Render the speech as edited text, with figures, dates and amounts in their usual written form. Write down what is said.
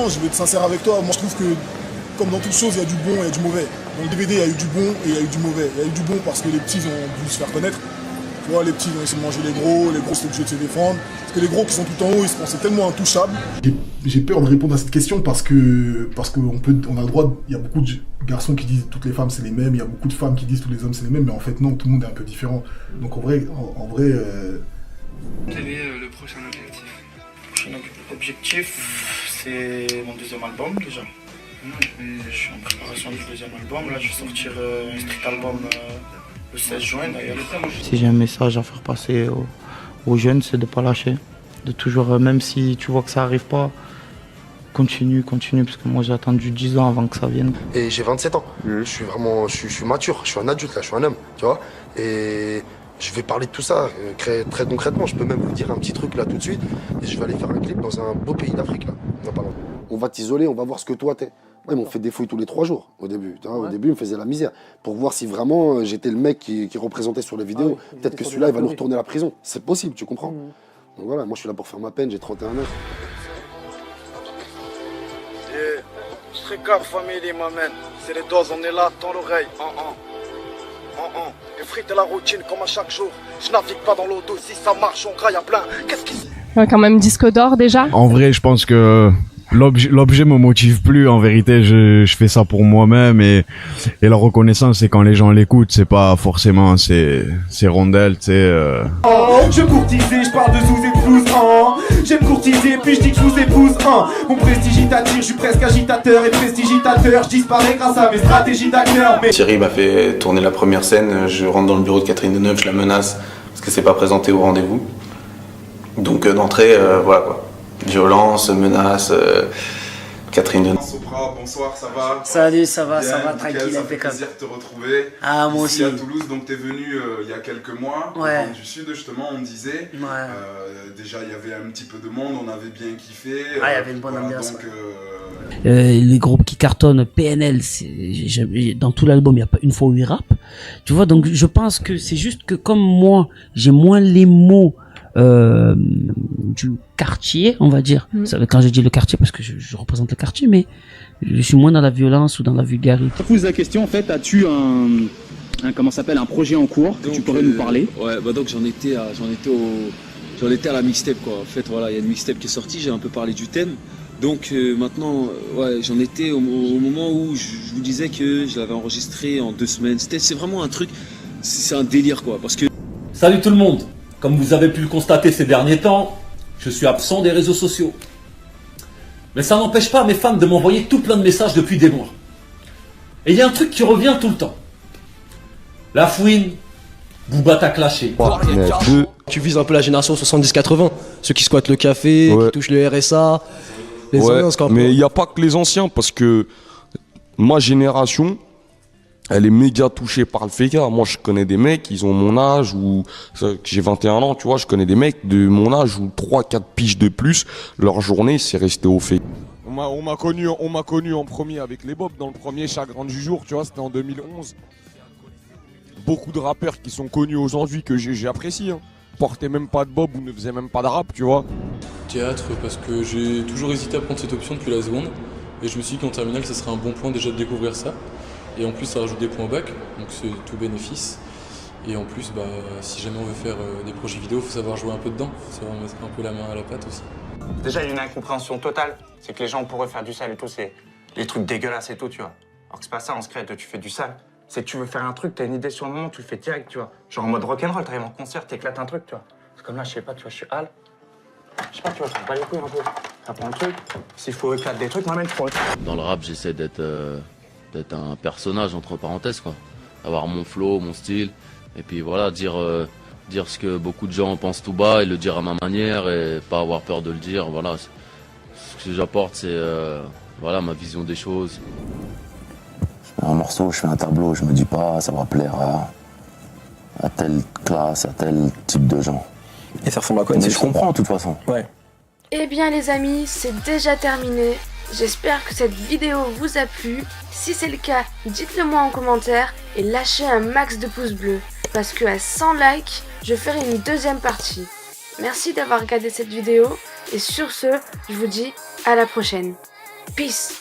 franchement, je vais être sincère avec toi. Moi, je trouve que, comme dans toute chose, il y a du bon et il y a du mauvais. Dans le DVD, il y a eu du bon et il y a eu du mauvais. Il y a eu du bon parce que les petits ont voulu se faire connaître. Tu vois, les petits ont essayé de manger les gros c'était obligé de se défendre. Parce que les gros qui sont tout en haut, ils se pensaient tellement intouchables. J'ai peur de répondre à cette question parce qu'on a le droit, il y a beaucoup de garçons qui disent toutes les femmes c'est les mêmes, il y a beaucoup de femmes qui disent tous les hommes c'est les mêmes, mais en fait non, tout le monde est un peu différent. Donc en vrai. Quel est le prochain objectif? Le prochain objectif, c'est mon deuxième album déjà. Je suis en préparation du deuxième album. Là, je vais sortir un street album le 16 juin d'ailleurs. Si j'ai un message à faire passer aux jeunes, c'est de ne pas lâcher. De toujours, même si tu vois que ça n'arrive pas, continue, parce que moi j'ai attendu 10 ans avant que ça vienne. Et j'ai 27 ans. Je suis mature, je suis un adulte là, je suis un homme, tu vois. Et je vais parler de tout ça très concrètement. Je peux même vous dire un petit truc là tout de suite. Et je vais aller faire un clip dans un beau pays d'Afrique là. On va t'isoler, on va voir ce que toi t'es. Ouais, ils m'ont fait des fouilles tous les 3 jours au début. Tu vois, au début, ils me faisaient la misère. Pour voir si vraiment j'étais le mec qui représentait sur les vidéos. Peut-être que celui-là, il va nous retourner la prison. C'est possible, tu comprends? Donc voilà, moi je suis là pour faire ma peine, j'ai 31 ans. Stricap family, ma man. C'est les doses, on est là, tends l'oreille. Les frites et la routine, comme à chaque jour. Je navigue pas dans l'eau d'eau, si ça marche, on graille à plein. Qu'est-ce qui... Quand même disque d'or déjà. En vrai, je pense que l'objet me motive plus. En vérité, je fais ça pour moi-même et la reconnaissance, c'est quand les gens l'écoutent. C'est pas forcément ces rondelles, tu sais. Je courtisais, je parle de sous-épouse. J'aime courtiser, puis je dis que je vous épouse. Mon prestige t'attire, je suis presque agitateur et prestigitateur. Je disparais grâce à mes stratégies d'acteur. Mais... Thierry m'a fait tourner la première scène. Je rentre dans le bureau de Catherine Deneuve, je la menace parce que c'est pas présenté au rendez-vous. Donc d'entrée, voilà quoi. Violence, menace, Catherine Deneuve. Sopra, bonsoir, ça va? Salut, ça va, bien, ça va, nickel, tranquille, ça fait impeccable. plaisir de te retrouver. Ah, moi ici aussi. à Toulouse, donc t'es venu il y a quelques mois, ouais. Du sud justement, on me disait. Ouais. Déjà il y avait un petit peu de monde, on avait bien kiffé. Ah, il y avait une bonne ambiance. Donc, les groupes qui cartonnent, PNL, dans tout l'album, il n'y a pas une fois où il rappe. Tu vois, donc je pense que c'est juste que comme moi, j'ai moins les mots du quartier, on va dire. Quand je dis le quartier, parce que je représente le quartier, mais je suis moins dans la violence ou dans la vulgarité. Je pose la question, en fait, as-tu un projet en cours que tu pourrais nous parler? Ouais, bah donc j'en étais à la mixtape quoi. En fait, voilà, il y a une mixtape qui est sortie, j'ai un peu parlé du thème. Donc maintenant, ouais, j'en étais au moment où je vous disais que je l'avais enregistré en 2 semaines. C'est vraiment un truc, c'est un délire quoi, parce que... Salut tout le monde. Comme vous avez pu le constater ces derniers temps, je suis absent des réseaux sociaux. Mais ça n'empêche pas mes fans de m'envoyer tout plein de messages depuis des mois. Et il y a un truc qui revient tout le temps. La fouine, Booba t'a clashé. Tu vises un peu la génération 70-80, ceux qui squattent le café, qui touchent le RSA, les anciens. Mais il n'y a pas que les anciens, parce que ma génération, elle est méga touchée par le féca. Moi, je connais des mecs, ils ont mon âge, ou j'ai 21 ans, tu vois, je connais des mecs de mon âge ou 3-4 piges de plus, leur journée, c'est resté au féca. On m'a connu en premier avec les Bob, dans le premier Chagrin du jour, tu vois, c'était en 2011. Beaucoup de rappeurs qui sont connus aujourd'hui que j'ai apprécié, portaient même pas de Bob ou ne faisaient même pas de rap, tu vois. Théâtre, parce que j'ai toujours hésité à prendre cette option depuis la seconde, et je me suis dit qu'en terminale, ça serait un bon point déjà de découvrir ça. Et en plus, ça rajoute des points au bac, donc c'est tout bénéfice. Et en plus, bah, si jamais on veut faire des projets vidéo, il faut savoir jouer un peu dedans, faut savoir mettre un peu la main à la pâte aussi. Déjà, il y a une incompréhension totale, c'est que les gens pourraient faire du sale et tout, c'est les trucs dégueulasses et tout, tu vois. Alors que c'est pas ça, en secret, tu fais du sale. C'est que tu veux faire un truc, t'as une idée sur le moment, tu le fais direct, tu vois. Genre en mode rock'n'roll, t'arrives en concert, t'éclates un truc, tu vois. C'est comme là, je sais pas, tu vois, je suis Al. Je sais pas, tu vois, je prends pas les couilles un peu. Ça prend le truc. S'il faut éclater des trucs, moi-même, je prends le truc. Dans le rap, j'essaie d'être un personnage, entre parenthèses, quoi. Avoir mon flow, mon style, et puis voilà, dire ce que beaucoup de gens pensent tout bas et le dire à ma manière et pas avoir peur de le dire, voilà. Ce que j'apporte, c'est voilà, ma vision des choses. Je fais un morceau, je fais un tableau, je me dis pas ça va plaire à telle classe, à tel type de gens. Et ça ressemble à quoi? Mais je comprends de toute façon. Ouais. Eh bien les amis, c'est déjà terminé. J'espère que cette vidéo vous a plu. Si c'est le cas, dites-le moi en commentaire et lâchez un max de pouces bleus. Parce que à 100 likes, je ferai une deuxième partie. Merci d'avoir regardé cette vidéo et sur ce, je vous dis à la prochaine. Peace.